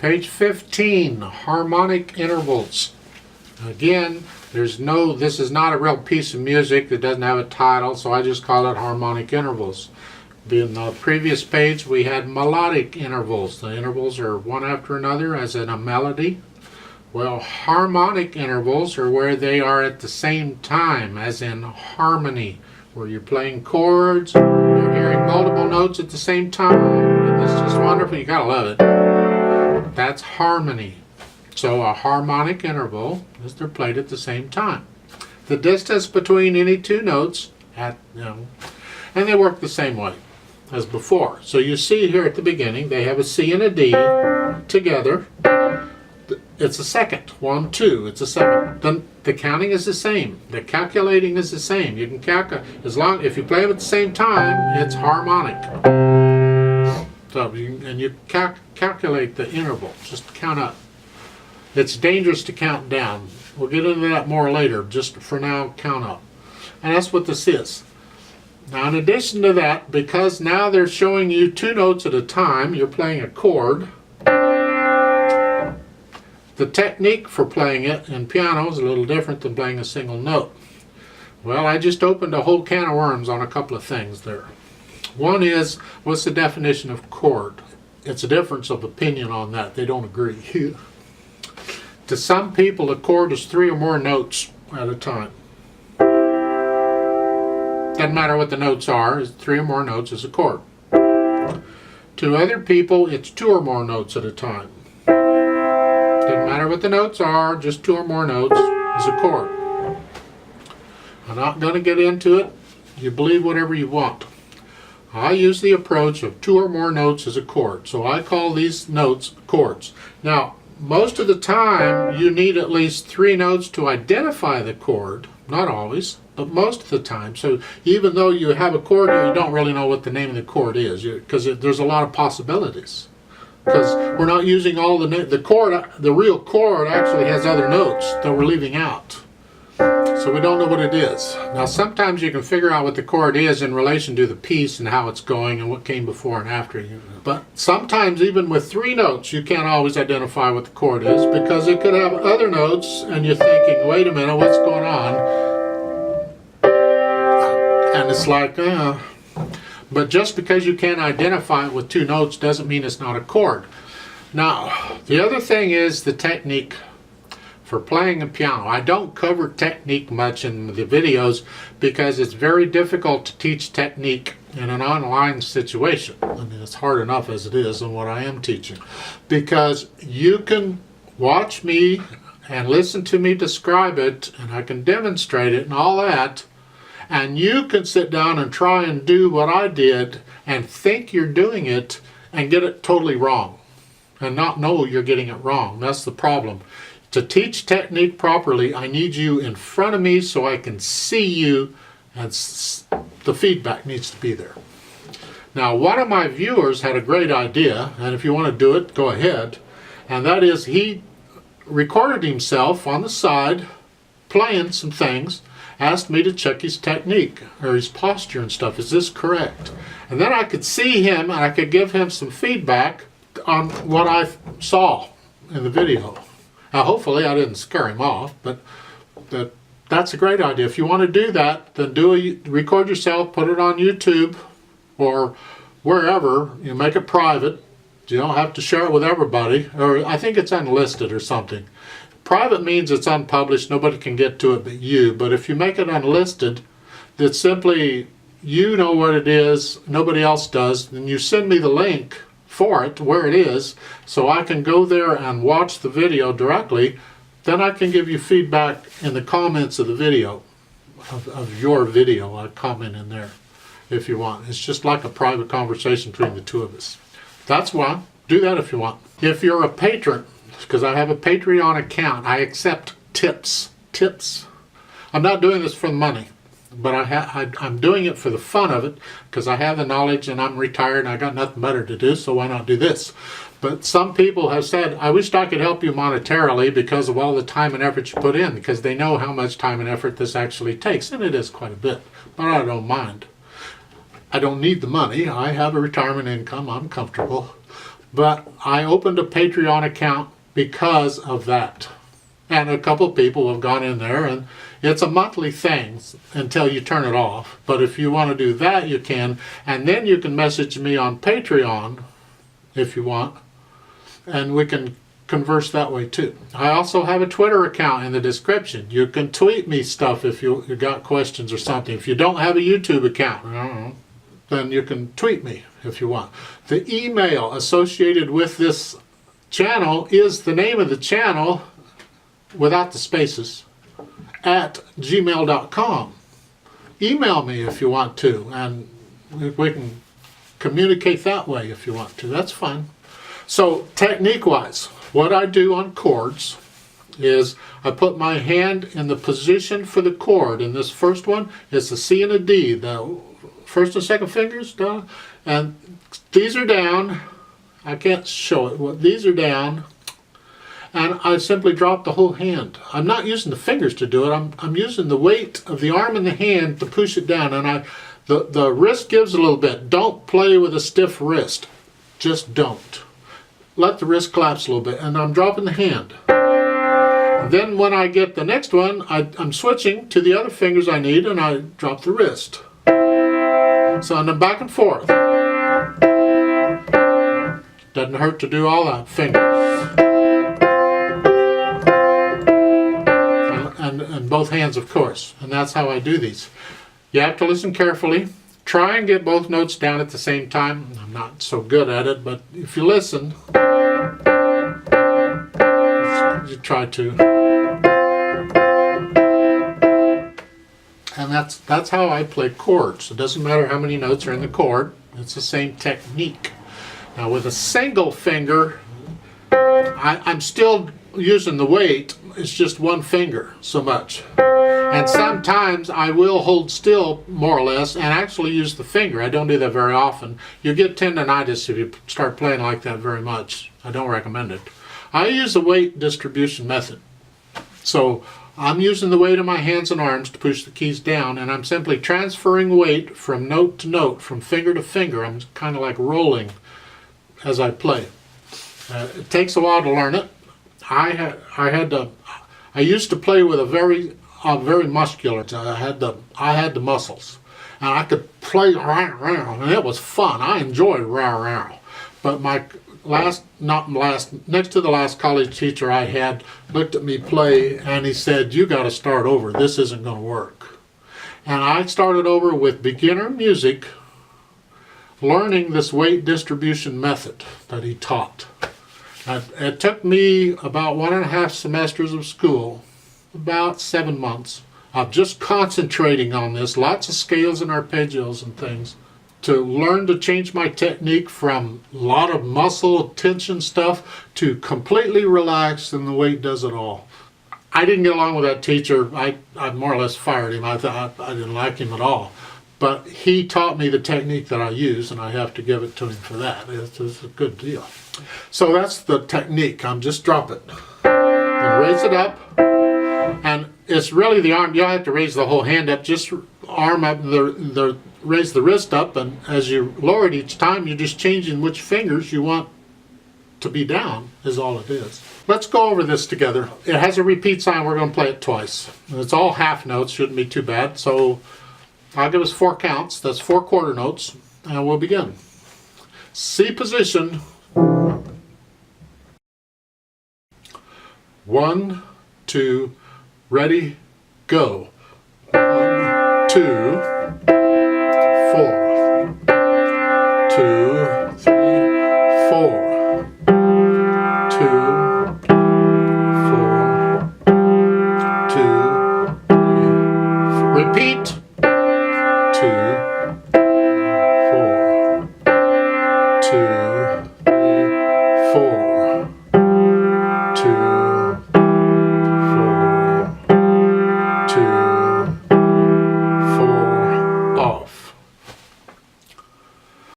Page 15, harmonic intervals. Again, this is not a real piece of music that doesn't have a title, so I just call it harmonic intervals. In the previous page, we had melodic intervals. The intervals are one after another, as in a melody. Well, harmonic intervals are where they are at the same time, as in harmony, where you're playing chords, you're hearing multiple notes at the same time, and it's just wonderful. You gotta love it. That's harmony. So a harmonic interval is they're played at the same time. The distance between any two notes, and they work the same way as before. So you see here at the beginning, they have a C and a D together. It's a second. 1, 2. It's a second. Then the counting is the same. The calculating is the same. You can calculate if you play them at the same time, it's harmonic. So you calculate the interval. Just count up. It's dangerous to count down. We'll get into that more later. Just for now, count up. And that's what this is. Now, in addition to that, because now they're showing you two notes at a time, you're playing a chord. The technique for playing it in piano is a little different than playing a single note. Well, I just opened a whole can of worms on a couple of things there. One is, what's the definition of chord? It's a difference of opinion on that. They don't agree. To some people, a chord is 3 or more notes at a time. Doesn't matter what the notes are, 3 or more notes is a chord. To other people, it's 2 or more notes at a time. Doesn't matter what the notes are, just 2 or more notes is a chord. I'm not going to get into it. You believe whatever you want. I use the approach of 2 or more notes as a chord. So I call these notes chords. Now, most of the time, you need at least 3 notes to identify the chord. Not always, but most of the time. So even though you have a chord here, you don't really know what the name of the chord is, because there's a lot of possibilities. Because we're not using all the chord. The real chord actually has other notes that we're leaving out. So we don't know what it is. Now sometimes you can figure out what the chord is in relation to the piece and how it's going and what came before and after. But sometimes even with 3 notes you can't always identify what the chord is, because it could have other notes and you're thinking, wait a minute, what's going on? And it's like, but just because you can't identify it with 2 notes doesn't mean it's not a chord. Now, the other thing is the technique for playing a piano. I don't cover technique much in the videos because it's very difficult to teach technique in an online situation. I mean, it's hard enough as it is in what I am teaching. Because you can watch me and listen to me describe it, and I can demonstrate it and all that, and you can sit down and try and do what I did and think you're doing it and get it totally wrong and not know you're getting it wrong. That's the problem. To teach technique properly, I need you in front of me so I can see you, and the feedback needs to be there. Now, one of my viewers had a great idea, and if you want to do it, go ahead, and that is he recorded himself on the side playing some things, asked me to check his technique or his posture and stuff. Is this correct? And then I could see him and I could give him some feedback on what I saw in the video. Now, hopefully I didn't scare him off, but that's a great idea. If you want to do that, then record yourself, put it on YouTube or wherever. You make it private. You don't have to share it with everybody. Or I think it's unlisted or something. Private means it's unpublished. Nobody can get to it but you. But if you make it unlisted, that simply you know what it is, nobody else does, then you send me the link for it, where it is, so I can go there and watch the video directly. Then I can give you feedback in the comments of the video, of your video. I comment in there if you want. It's just like a private conversation between the two of us. That's why. Do that if you want. If you're a patron, because I have a Patreon account, I accept tips. I'm not doing this for the money, but I'm doing it for the fun of it, because I have the knowledge and I'm retired and I got nothing better to do, so why not do this? But some people have said, I wish I could help you monetarily because of all the time and effort you put in, because they know how much time and effort this actually takes, and it is quite a bit, but I don't mind. I don't need the money. I have a retirement income. I'm comfortable. But I opened a Patreon account because of that. And a couple of people have gone in there, and it's a monthly thing until you turn it off. But if you want to do that, you can. And then you can message me on Patreon if you want, and we can converse that way too. I also have a Twitter account in the description. You can tweet me stuff if you got questions or something. If you don't have a YouTube account, I don't know, then you can tweet me if you want. The email associated with this channel is the name of the channel without the spaces at gmail.com. Email me if you want to, and we can communicate that way if you want to. That's fine. So technique-wise, what I do on chords is I put my hand in the position for the chord. In this first one, it's a C and a D. The first and second fingers, down, and these are down. I can't show it. Well, these are down, and I simply drop the whole hand. I'm not using the fingers to do it. I'm using the weight of the arm and the hand to push it down, and the wrist gives a little bit. Don't play with a stiff wrist. Just don't. Let the wrist collapse a little bit, and I'm dropping the hand. Then when I get the next one, I'm switching to the other fingers I need, and I drop the wrist. So I'm back and forth. Doesn't hurt to do all that fingers. And both hands, of course. And that's how I do these. You have to listen carefully. Try and get both notes down at the same time. I'm not so good at it, but if you listen, you try to. And that's how I play chords. It doesn't matter how many notes are in the chord. It's the same technique. Now with a single finger, I'm still using the weight. It's just one finger so much. And sometimes I will hold still more or less and actually use the finger. I don't do that very often. You get tendonitis if you start playing like that very much. I don't recommend it. I use the weight distribution method. So I'm using the weight of my hands and arms to push the keys down, and I'm simply transferring weight from note to note, from finger to finger. I'm kind of like rolling as I play. It takes a while to learn it. I used to play with a very muscular. I had the muscles, and I could play round, and it was fun. I enjoyed round. But my next to the last college teacher I had looked at me play, and he said, "You got to start over. This isn't going to work." And I started over with beginner music, learning this weight distribution method that he taught. It took me about 1.5 semesters of school, about 7 months, of just concentrating on this, lots of scales and arpeggios and things, to learn to change my technique from a lot of muscle tension stuff to completely relaxed, and the weight does it all. I didn't get along with that teacher. I more or less fired him. I didn't like him at all. But he taught me the technique that I use, and I have to give it to him for that. It's a good deal. So that's the technique. I'm just drop it and raise it up. And it's really the arm. You don't have to raise the whole hand up. Just arm up, raise the wrist up, and as you lower it each time, you're just changing which fingers you want to be down, is all it is. Let's go over this together. It has a repeat sign. We're going to play it twice. It's all half notes. Shouldn't be too bad. So I'll give us 4 counts. That's 4 quarter notes, and we'll begin. C position. 1, 2, ready, go. 1, 2.